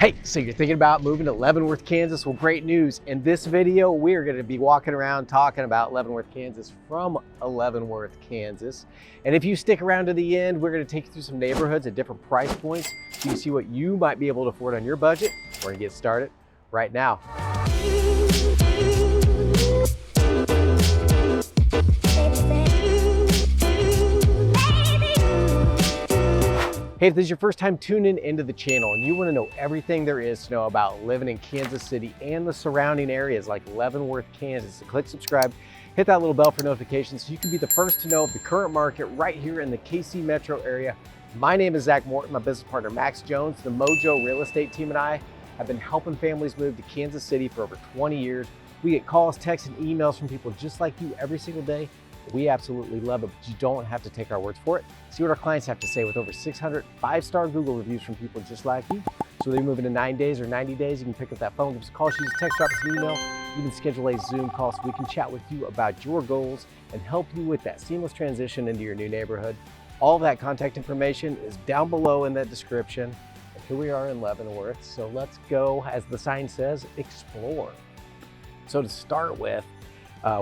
Hey, so you're thinking about moving to Leavenworth, Kansas? Well, great news. In this video, we're going to be walking around talking about Leavenworth, Kansas from Leavenworth, Kansas. And if you stick around to the end, we're going to take you through some neighborhoods at different price points so you can see what you might be able to afford on your budget. We're going to get started right now. Hey, if this is your first time tuning into the channel and you want to know everything there is to know about living in Kansas City and the surrounding areas like Leavenworth, Kansas, click subscribe, hit that little bell for notifications so you can be the first to know of the current market right here in the KC metro area. My name is Zac Morton. My business partner, Max Jones, the Mojo Real Estate team, and I have been helping families move to Kansas City for over 20 years. We get calls, texts, and emails from people just like you every single day. We absolutely love it, but you don't have to take our words for it. See what our clients have to say with over 600 five-star Google reviews from people just like you. So they're moving in 9 days or 90 days, you can pick up that phone, give us a call, shoot us a text, drop us an email. You can schedule a Zoom call so we can chat with you about your goals and help you with that seamless transition into your new neighborhood. All of that contact information is down below in that description. And here we are in Leavenworth, so let's go, as the sign says, explore. So to start with,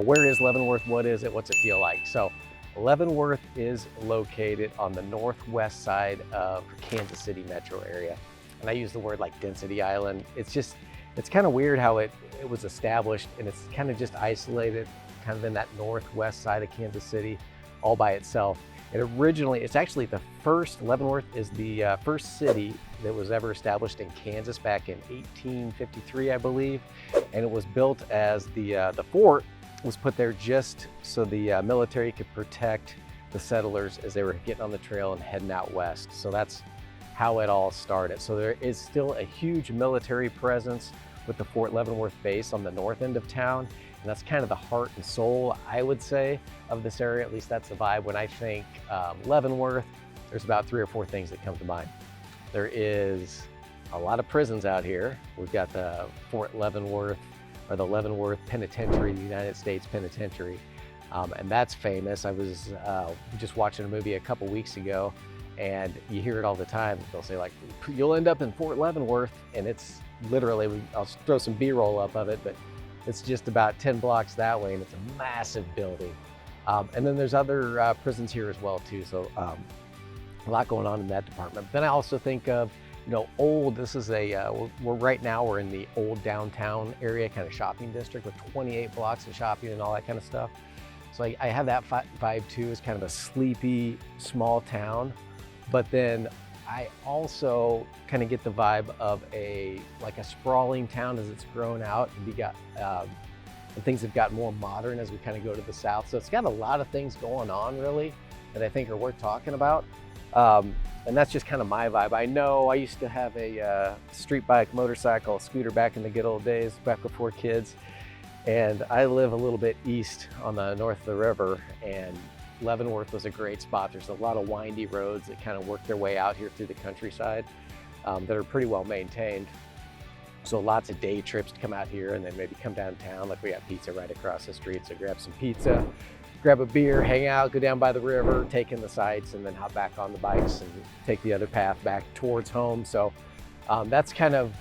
where is Leavenworth? What is it? What's it feel like? So Leavenworth is located on the northwest side of Kansas City metro area. And I use the word like density island. It's kind of weird how it was established, and it's kind of just isolated kind of in that northwest side of Kansas City all by itself. It's actually the first, Leavenworth is the first city that was ever established in Kansas back in 1853, I believe. And it was built as the fort was put there just so the military could protect the settlers as they were getting on the trail and heading out west. So that's how it all started. So there is still a huge military presence with the Fort Leavenworth base on the north end of town. And that's kind of the heart and soul, I would say, of this area. At least that's the vibe. When I think Leavenworth, there's about 3 or 4 things that come to mind. There is a lot of prisons out here. We've got the Fort Leavenworth, or the Leavenworth Penitentiary, the United States Penitentiary. And that's famous. I was just watching a movie a couple weeks ago, and you hear it all the time. They'll say like, you'll end up in Fort Leavenworth, and it's literally, I'll throw some B-roll up of it, but it's just about 10 blocks that way, and it's a massive building. And then there's other prisons here as well too, so a lot going on in that department. But then I also think of, this is right now we're in the old downtown area, kind of shopping district with 28 blocks of shopping and all that kind of stuff. So I have that vibe too. It's kind of a sleepy, small town. But then I also kind of get the vibe of a sprawling town as it's grown out and things have gotten more modern as we kind of go to the south. So it's got a lot of things going on really that I think are worth talking about. And that's just kind of my vibe. I know I used to have a street bike, motorcycle, scooter back in the good old days, back before kids. And I live a little bit east on the north of the river, and Leavenworth was a great spot. There's a lot of windy roads that kind of work their way out here through the countryside that are pretty well maintained. So lots of day trips to come out here and then maybe come downtown. Like we got pizza right across the street, so grab some pizza, grab a beer, hang out, go down by the river, take in the sights, and then hop back on the bikes and take the other path back towards home. So that's kind of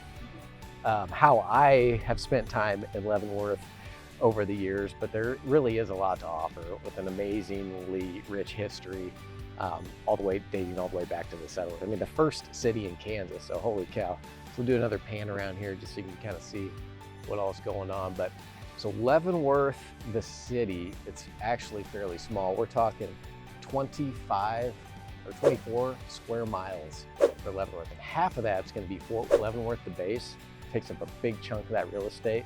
how I have spent time in Leavenworth over the years, but there really is a lot to offer with an amazingly rich history, dating all the way back to the settlers. I mean, the first city in Kansas, so holy cow. So we'll do another pan around here just so you can kind of see what all is going on. But so Leavenworth, the city, it's actually fairly small. We're talking 25 or 24 square miles for Leavenworth. And half of that's going to be Fort Leavenworth, the base. It takes up a big chunk of that real estate.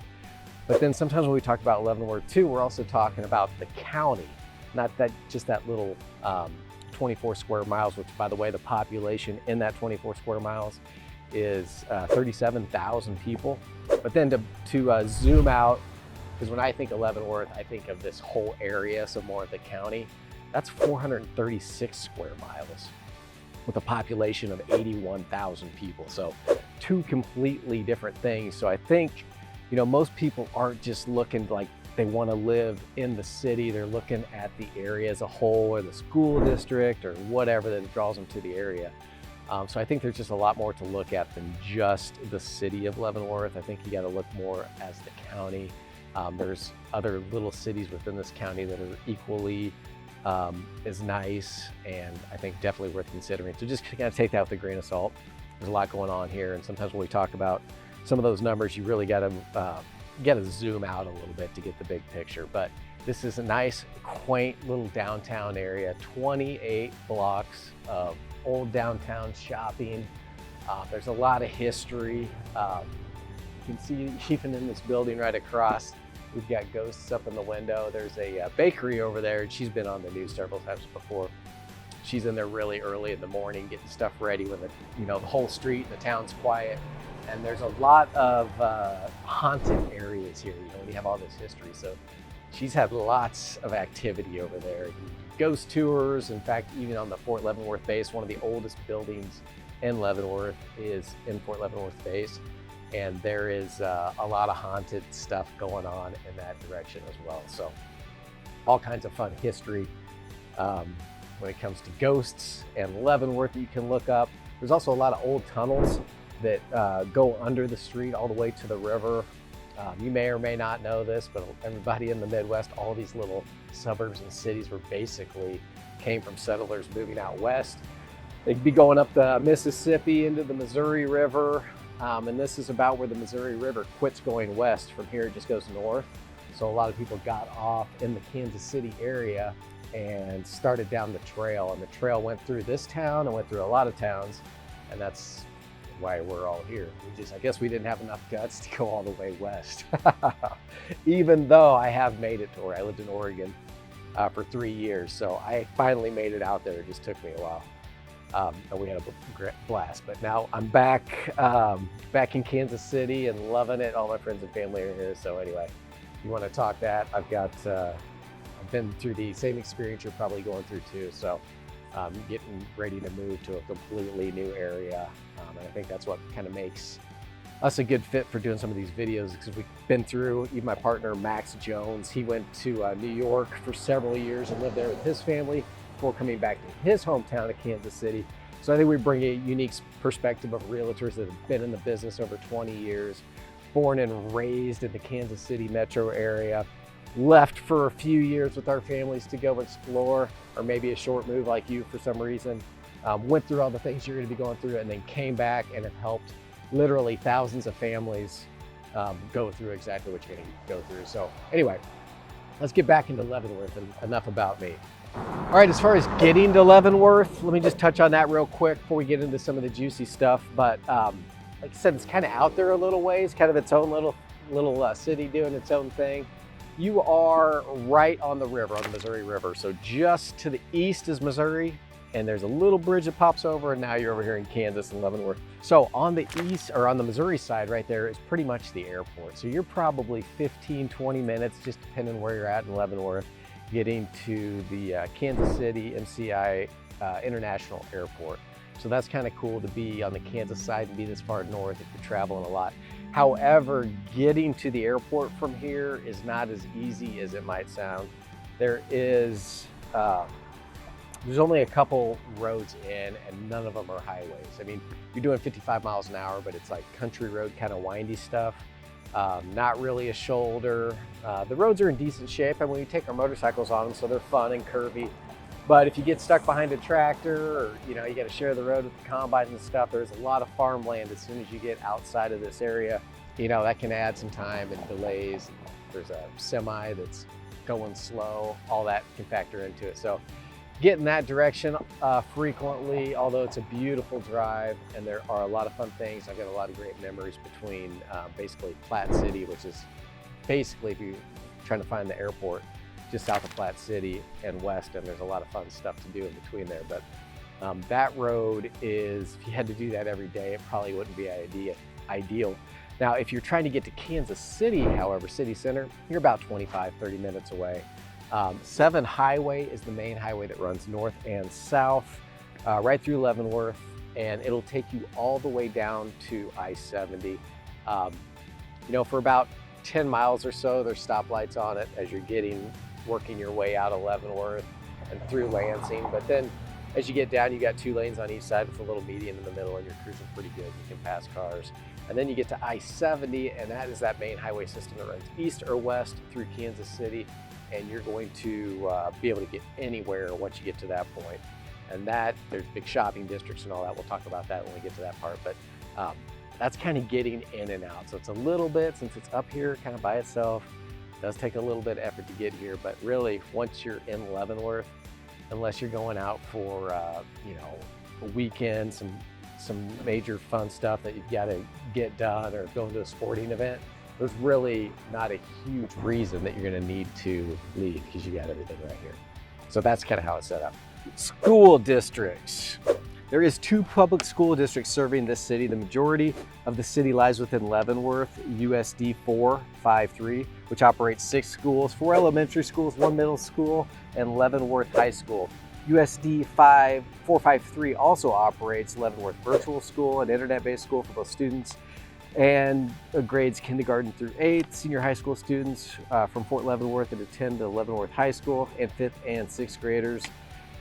But then sometimes when we talk about Leavenworth too, we're also talking about the county, not just that little 24 square miles, which by the way, the population in that 24 square miles is 37,000 people. But then to zoom out, because when I think of Leavenworth, I think of this whole area, so more of the county. That's 436 square miles with a population of 81,000 people. So 2 completely different things. So I think, most people aren't just looking like they want to live in the city. They're looking at the area as a whole, or the school district, or whatever that draws them to the area. So I think there's just a lot more to look at than just the city of Leavenworth. I think you got to look more as the county. There's other little cities within this county that are equally as nice, and I think definitely worth considering. So just kind of take that with a grain of salt. There's a lot going on here, and sometimes when we talk about some of those numbers, you really got to zoom out a little bit to get the big picture. But this is a nice, quaint little downtown area, 28 blocks of old downtown shopping. There's a lot of history. You can see even in this building right across, we've got ghosts up in the window. There's a bakery over there, and she's been on the news several times before. She's in there really early in the morning getting stuff ready when the whole street and the town's quiet. And there's a lot of haunted areas here, when you have all this history. So she's had lots of activity over there. Ghost tours. In fact, even on the Fort Leavenworth base, one of the oldest buildings in Leavenworth is in Fort Leavenworth base. And there is a lot of haunted stuff going on in that direction as well. So all kinds of fun history when it comes to ghosts and Leavenworth that you can look up. There's also a lot of old tunnels that go under the street all the way to the river. You may or may not know this, but everybody in the Midwest, all these little suburbs and cities basically came from settlers moving out west. They could be going up the Mississippi into the Missouri River. And this is about where the Missouri River quits going west. From here, it just goes north. So a lot of people got off in the Kansas City area and started down the trail. And the trail went through this town and went through a lot of towns. And that's why we're all here. I guess we didn't have enough guts to go all the way west. Even though I have made it to where I lived in Oregon for 3 years. So I finally made it out there. It just took me a while. And we had a blast, but now I'm back in Kansas City and loving it. All my friends and family are here. So anyway, if you want to talk that, I've been through the same experience you're probably going through too. So getting ready to move to a completely new area. And I think that's what kind of makes us a good fit for doing some of these videos, because we've been through, even my partner, Max Jones, he went to New York for several years and lived there with his family before coming back to his hometown of Kansas City. So I think we bring a unique perspective of realtors that have been in the business over 20 years, born and raised in the Kansas City metro area, left for a few years with our families to go explore, or maybe a short move like you for some reason, went through all the things you're gonna be going through, and then came back and have helped literally thousands of families go through exactly what you're gonna go through. So anyway, let's get back into Leavenworth, and enough about me. All right, as far as getting to Leavenworth, let me just touch on that real quick before we get into some of the juicy stuff. But like I said, it's kind of out there a little ways, kind of its own little city doing its own thing. You are right on the river, on the Missouri River. So just to the east is Missouri, and there's a little bridge that pops over, and now you're over here in Kansas and Leavenworth. So on the east, or on the Missouri side right there, is pretty much the airport. So you're probably 15, 20 minutes, just depending where you're at in Leavenworth, getting to the Kansas City MCI International Airport. So that's kind of cool to be on the Kansas side and be this far north if you're traveling a lot. However, getting to the airport from here is not as easy as it might sound. There's only a couple roads in, and none of them are highways. I mean, you're doing 55 miles an hour, but it's like country road, kind of windy stuff. Not really a shoulder. The roads are in decent shape, and when you take our motorcycles on them, so they're fun and curvy. But if you get stuck behind a tractor, or you got to share the road with the combine and stuff, there's a lot of farmland as soon as you get outside of this area. That can add some time and delays. There's a semi that's going slow. All that can factor into it. So get in that direction frequently, although it's a beautiful drive and there are a lot of fun things. I've got a lot of great memories between basically Platte City, which is basically, if you're trying to find the airport, just south of Platte City, and west, and there's a lot of fun stuff to do in between there. But that road is, if you had to do that every day, it probably wouldn't be ideal. Now, if you're trying to get to Kansas City, however, city center, you're about 25, 30 minutes away. 7 Highway is the main highway that runs north and south, right through Leavenworth, and it'll take you all the way down to I-70. For about 10 miles or so, there's stoplights on it as you're working your way out of Leavenworth and through Lansing. But then As you get down, you got 2 lanes on each side with a little median in the middle, and you're cruising pretty good. You can pass cars. And then you get to I-70, and that is that main highway system that runs east or west through Kansas City. And you're going to be able to get anywhere once you get to that point. And that, there's big shopping districts and all that. We'll talk about that when we get to that part. But that's kind of getting in and out. So it's a little bit, since it's up here kind of by itself, it does take a little bit of effort to get here. But really, once you're in Leavenworth, unless you're going out for you know, a weekend, some major fun stuff that you've got to get done, or going to a sporting event, there's really not a huge reason that you're going to need to leave, because you got everything right here. So that's kind of how it's set up. School districts. There is 2 public school districts serving this city. The majority of the city lies within Leavenworth, USD 453, which operates 6 schools, 4 elementary schools, 1 middle school, and Leavenworth High School. USD 453 also operates Leavenworth Virtual School, an internet-based school for both students and grades kindergarten through 8th. Senior high school students from Fort Leavenworth that attend the Leavenworth High School, and 5th and 6th graders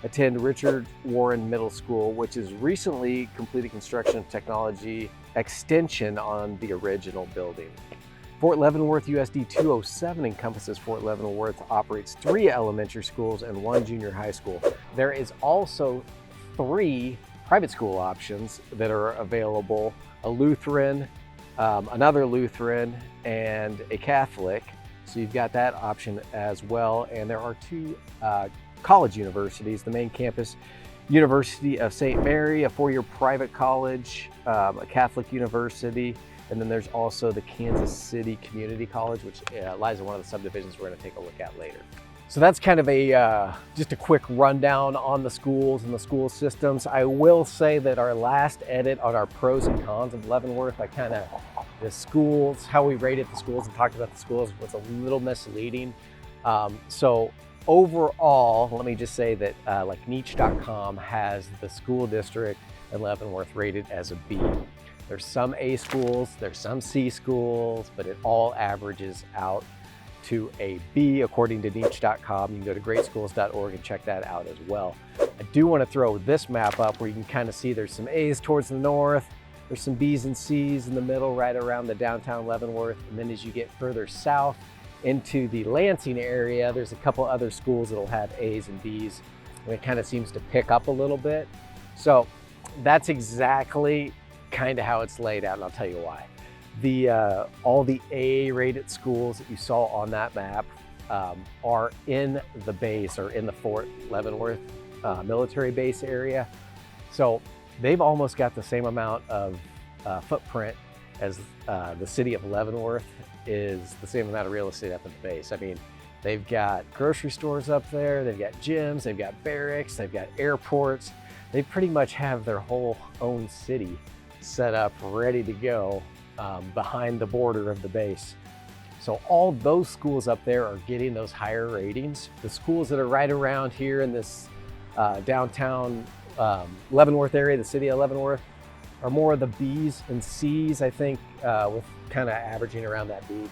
attend Richard Warren Middle School, which is recently completed construction of technology extension on the original building. Fort Leavenworth USD 207 encompasses Fort Leavenworth, operates 3 elementary schools and 1 junior high school. There is also 3 private school options that are available: a Lutheran, another Lutheran, and a Catholic. So you've got that option as well. And there are 2 college universities: the main campus, University of St. Mary, a 4-year private college, a Catholic university, and then there's also the Kansas City Community College, which lies in one of the subdivisions we're going to take a look at later. So that's kind of a just a quick rundown on the schools and the school systems. I will say that our last edit on our pros and cons of Leavenworth, the schools, how we rated the schools and talked about the schools, was a little misleading. So overall, let me just say that like niche.com has the school district in Leavenworth rated as a B. There's some A schools, there's some C schools, but it all averages out to a B according to niche.com. You can go to greatschools.org and check that out as well. I do want to throw this map up where you can kind of see there's some A's towards the north, there's some B's and C's in the middle right around the downtown Leavenworth, and then as you get further south into the Lansing area, there's a couple other schools that'll have A's and B's, and it kind of seems to pick up a little bit. So that's exactly kind of how it's laid out, and I'll tell you why. All the A-rated schools that you saw on that map are in the base, or in the Fort Leavenworth military base area. So they've almost got the same amount of footprint as the city of Leavenworth is the same amount of real estate up at the base. I mean, they've got grocery stores up there, they've got gyms, they've got barracks, they've got airports. They pretty much have their whole own city set up, ready to go behind the border of the base. So all those schools up there are getting those higher ratings. The schools that are right around here in this downtown Leavenworth area, the city of Leavenworth, are more of the B's and C's, I think, with kind of averaging around that B.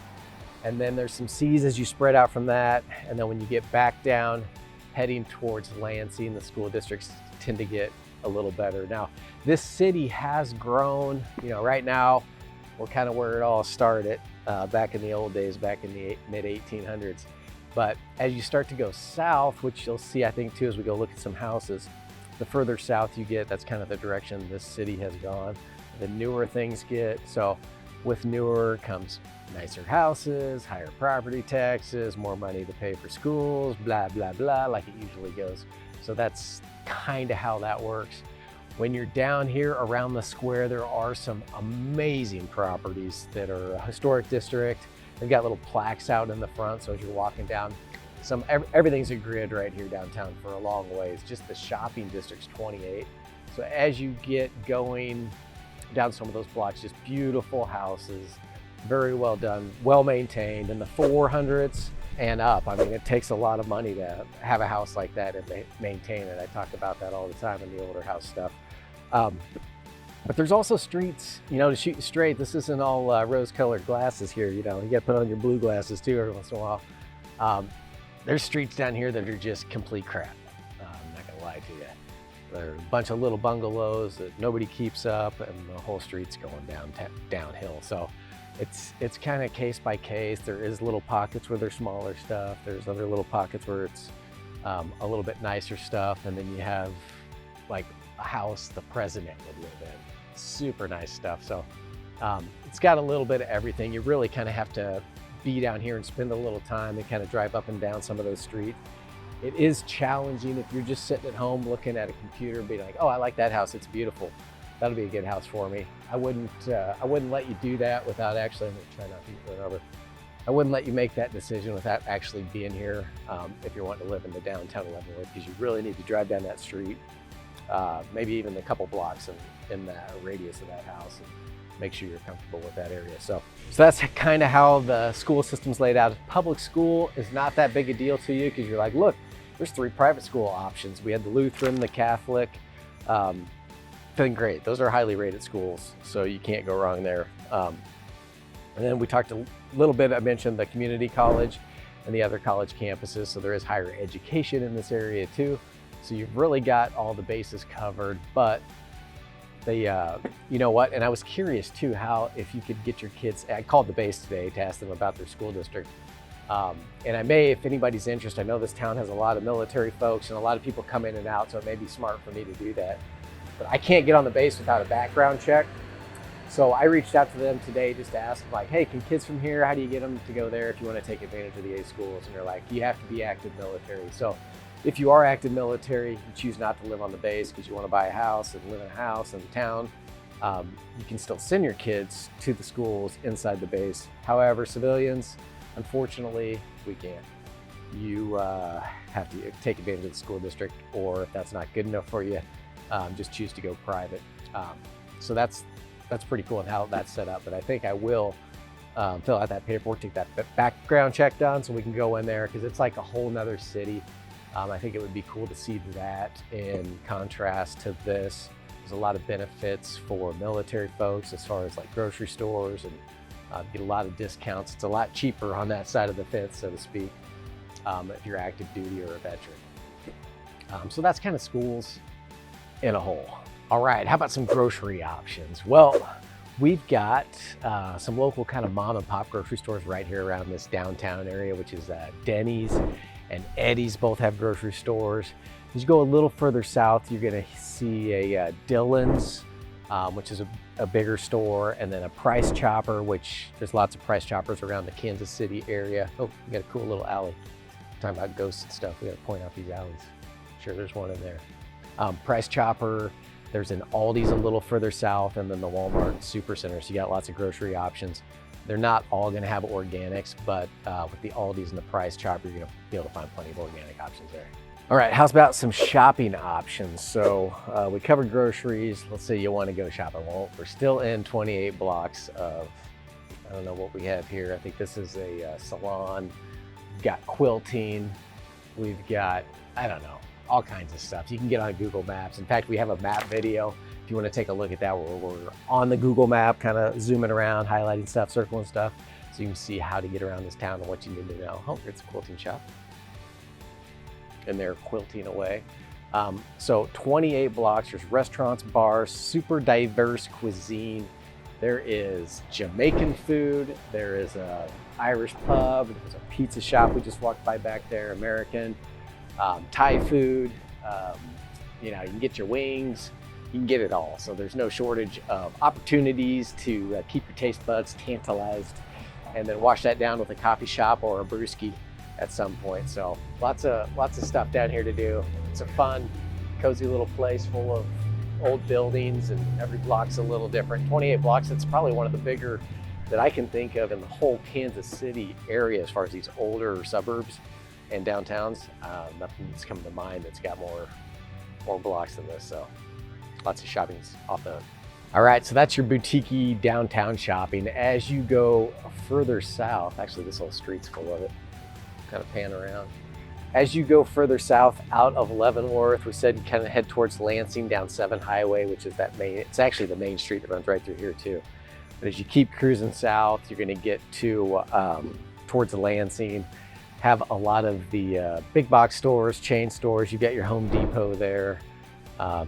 And then there's some C's as you spread out from that. And then when you get back down, heading towards Lansing, the school districts tend to get a little better. Now, this city has grown. You know, right now, we're kind of where it all started back in the old days, back in the mid-1800s. But as you start to go south, which you'll see, I think, too, as we go look at some houses, the further south you get, that's kind of the direction this city has gone. The newer things get. So with newer comes nicer houses, higher property taxes, more money to pay for schools, blah, blah, blah, like it usually goes. So that's kind of how that works. When you're down here around the square, there are some amazing properties that are a historic district. They've got little plaques out in the front, so as you're walking down, everything's a grid right here downtown for a long ways. Just the shopping district's 28. So as you get going down some of those blocks, just beautiful houses, very well done, well maintained, in the 400s and up. I mean, it takes a lot of money to have a house like that and maintain it. I talk about that all the time in the older house stuff. But there's also streets, you know, to shoot you straight. This isn't all rose-colored glasses here, you know. You got to put on your blue glasses too every once in a while. There's streets down here that are just complete crap. I'm not gonna lie to you. There are a bunch of little bungalows that nobody keeps up, and the whole street's going downhill. So it's kind of case by case. There is little pockets where there's smaller stuff. There's other little pockets where it's a little bit nicer stuff. And then you have like a house the president would live in. Super nice stuff. So it's got a little bit of everything. You really kind of have to be down here and spend a little time and kind of drive up and down some of those streets. It is challenging if you're just sitting at home looking at a computer and being like, oh, I like that house, it's beautiful. That'll be a good house for me. I wouldn't let you do that without actually, I'm gonna try not to get run over. I wouldn't let you make that decision without actually being here if you're wanting to live in the downtown Leavenworth, because you really need to drive down that street, maybe even a couple blocks in that radius of that house, and make sure you're comfortable with that area. So that's kind of how the school system's laid out. Public school is not that big a deal to you because you're like, look, there's 3 private school options. We had the Lutheran, the Catholic, feeling great. Those are highly rated schools, so you can't go wrong there. And then we talked a little bit, I mentioned the community college and the other college campuses. So there is higher education in this area too. So you've really got all the bases covered, but you know what? And I was curious too, how if you could get your kids, I called the base today to ask them about their school district. And I may, if anybody's interested, I know this town has a lot of military folks and a lot of people come in and out, so it may be smart for me to do that. But I can't get on the base without a background check. So I reached out to them today just to ask them, like, hey, can kids from here, how do you get them to go there if you want to take advantage of the A schools? And they're like, you have to be active military. So if you are active military, you choose not to live on the base because you want to buy a house and live in a house in the town, you can still send your kids to the schools inside the base. However, civilians, unfortunately, we can't. You have to take advantage of the school district, or if that's not good enough for you, just choose to go private. So that's pretty cool and how that's set up. But I think I will fill out that paperwork, take that background check done so we can go in there, because it's like a whole nother city. I think it would be cool to see that in contrast to this. There's a lot of benefits for military folks as far as like grocery stores, and get a lot of discounts. It's a lot cheaper on that side of the fence, so to speak, if you're active duty or a veteran. So that's kind of schools in a whole. All right, how about some grocery options? Well, we've got some local kind of mom and pop grocery stores right here around this downtown area, which is Denny's and Eddie's both have grocery stores. As you go a little further south, you're gonna see a Dillon's, which is a bigger store, and then a Price Chopper, which there's lots of Price Choppers around the Kansas City area. Oh, we got a cool little alley. Talking about ghosts and stuff, we gotta point out these alleys. Sure, there's one in there. Price Chopper, there's an Aldi's a little further south, and then the Walmart Supercenter. So you got lots of grocery options. They're not all gonna have organics, but with the Aldi's and the Price Chopper, you're gonna be able to find plenty of organic options there. All right, how's about some shopping options? So we covered groceries. Let's say you wanna go shopping. Well, we're still in 28 blocks of, I don't know what we have here. I think this is a salon. We've got quilting. We've got, I don't know, all kinds of stuff. You can get on Google Maps. In fact, we have a map video if you want to take a look at that, where we're on the Google map, kind of zooming around, highlighting stuff, circling stuff, so you can see how to get around this town and what you need to know. Oh, it's a quilting shop. And they're quilting away. So 28 blocks, there's restaurants, bars, super diverse cuisine. There is Jamaican food, there is a Irish pub, there's a pizza shop we just walked by back there, American, Thai food, you know, you can get your wings, you can get it all. So there's no shortage of opportunities to keep your taste buds tantalized, and then wash that down with a coffee shop or a brewski at some point. So lots of stuff down here to do. It's a fun, cozy little place full of old buildings, and every block's a little different. 28 blocks, it's probably one of the bigger that I can think of in the whole Kansas City area as far as these older suburbs and downtowns. Nothing's coming to mind that's got more blocks than this, so lots of shopping's off the hook. All right, so that's your boutique downtown shopping. As you go further south, actually this whole street's full of it, kind of pan around. As you go further south out of Leavenworth, we said you kind of head towards Lansing down 7 Highway, which is that main, it's actually the main street that runs right through here too. But as you keep cruising south, you're gonna get to towards Lansing, have a lot of the big box stores, chain stores. You've got your Home Depot there.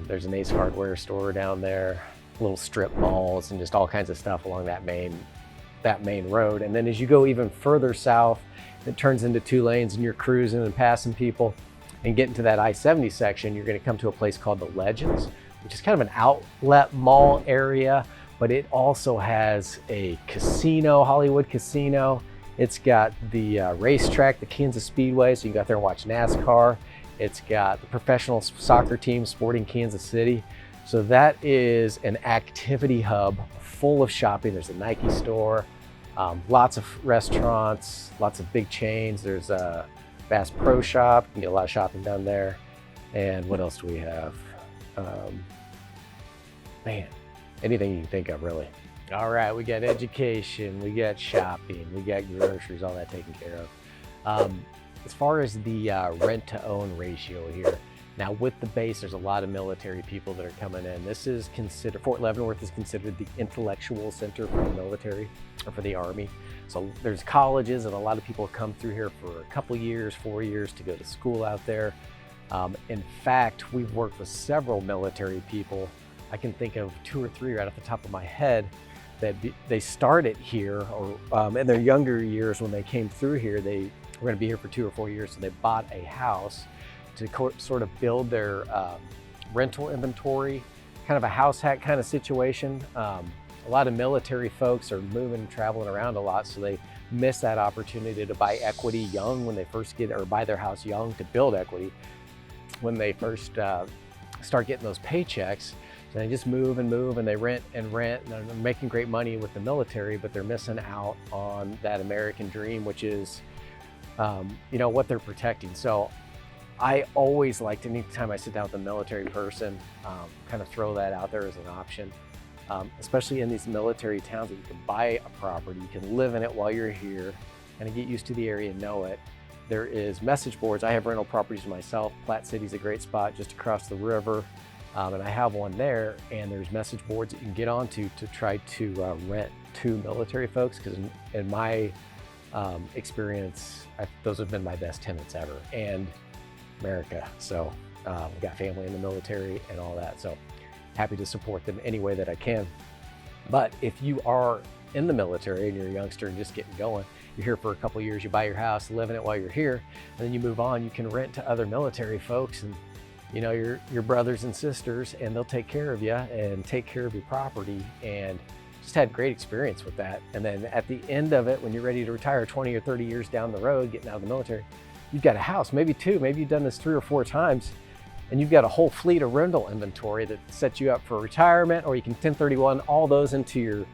There's an Ace Hardware store down there, little strip malls, and just all kinds of stuff along that main road. And then as you go even further south, it turns into 2 lanes and you're cruising and passing people and getting to that I-70 section. You're going to come to a place called the Legends, which is kind of an outlet mall area, but it also has a casino, Hollywood Casino. It's got the racetrack, the Kansas Speedway, so you can go out there and watch NASCAR. It's got the professional soccer team, Sporting Kansas City. So that is an activity hub full of shopping. There's a Nike store, lots of restaurants, lots of big chains. There's a Bass Pro Shop. You can get a lot of shopping done there. And what else do we have? Man, anything you can think of, really. All right, we got education, we got shopping, we got groceries, all that taken care of. As far as the rent to own ratio here, now with the base, there's a lot of military people that are coming in. This is considered, Fort Leavenworth is considered the intellectual center for the military or for the Army. So there's colleges and a lot of people come through here for a couple years, 4 years to go to school out there. In fact, we've worked with several military people. I can think of 2 or 3 right off the top of my head that they started here, or in their younger years when they came through here, they were going to be here for 2 or 4 years, so they bought a house to sort of build their rental inventory, kind of a house hack kind of situation. A lot of military folks are moving and traveling around a lot, so they miss that opportunity to buy equity young when they first get, or buy their house young to build equity when they first start getting those paychecks. So they just move and they rent and they're making great money with the military, but they're missing out on that American dream, which is, what they're protecting. So I always liked, anytime I sit down with a military person, kind of throw that out there as an option, especially in these military towns that you can buy a property, you can live in it while you're here, kind of get used to the area and know it. There is message boards. I have rental properties myself. Platte City's a great spot just across the river. And I have one there, and there's message boards that you can get onto to try to rent to military folks, because in my experience, those have been my best tenants ever, and America. So we've got family in the military and all that, so happy to support them any way that I can. But if you are in the military and you're a youngster and just getting going, you're here for a couple of years, you buy your house, live in it while you're here, and then you move on, you can rent to other military folks, and your brothers and sisters, and they'll take care of you and take care of your property, and just had great experience with that. And then at the end of it, when you're ready to retire 20 or 30 years down the road, getting out of the military, you've got a house, maybe 2, maybe you've done this 3 or 4 times, and you've got a whole fleet of rental inventory that sets you up for retirement, or you can 1031 all those into your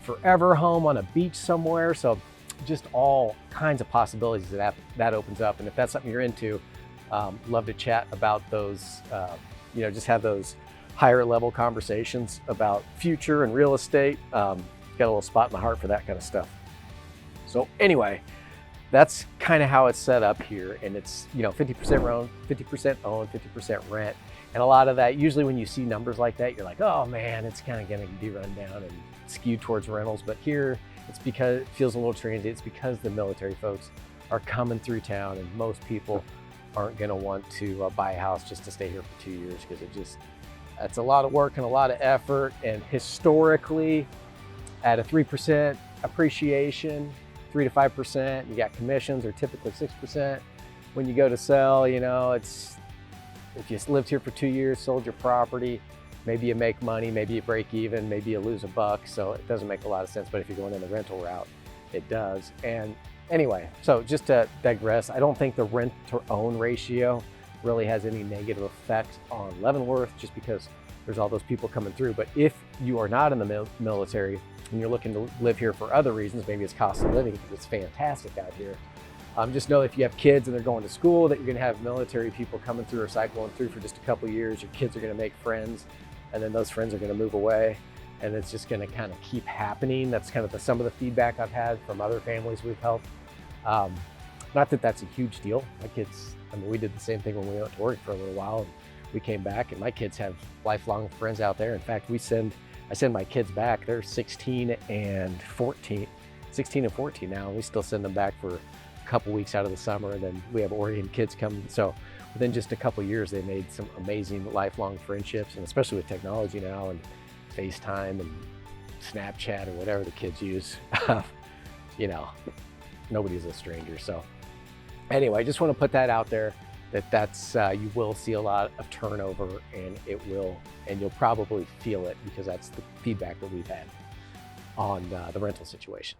forever home on a beach somewhere. So just all kinds of possibilities that opens up. And if that's something you're into, love to chat about those, just have those higher level conversations about future and real estate. Got a little spot in my heart for that kind of stuff. So anyway, that's kind of how it's set up here. And it's, 50% owned, 50% rent. And a lot of that, usually when you see numbers like that, you're like, oh man, it's kind of going to be run down and skewed towards rentals. But here, it's because it feels a little transient. It's because the military folks are coming through town, and most people aren't going to want to buy a house just to stay here for 2 years, because that's a lot of work and a lot of effort. And historically, at a 3% appreciation, 3 to 5%, you got commissions, are typically 6%. When you go to sell, it's, if you lived here for 2 years, sold your property, maybe you make money, maybe you break even, maybe you lose $1. So it doesn't make a lot of sense. But if you're going in the rental route, it does. And anyway, so just to digress, I don't think the rent to own ratio really has any negative effect on Leavenworth, just because there's all those people coming through. But if you are not in the military and you're looking to live here for other reasons, maybe it's cost of living, because it's fantastic out here. Just know if you have kids and they're going to school, that you're going to have military people coming through or cycling through for just a couple of years. Your kids are going to make friends, and then those friends are going to move away, and it's just going to kind of keep happening. That's kind of some of the feedback I've had from other families we've helped. Not that that's a huge deal. My kids, we did the same thing when we went to work for a little while, and we came back, and my kids have lifelong friends out there. In fact, I send my kids back. They're 16 and 14 now, and we still send them back for a couple weeks out of the summer, and then we have Oregon kids coming. So within just a couple years, they made some amazing lifelong friendships, and especially with technology now and FaceTime and Snapchat or whatever the kids use, you know, nobody's a stranger. So anyway, I just want to put that out there, that's you will see a lot of turnover, and you'll probably feel it, because that's the feedback that we've had on the rental situation.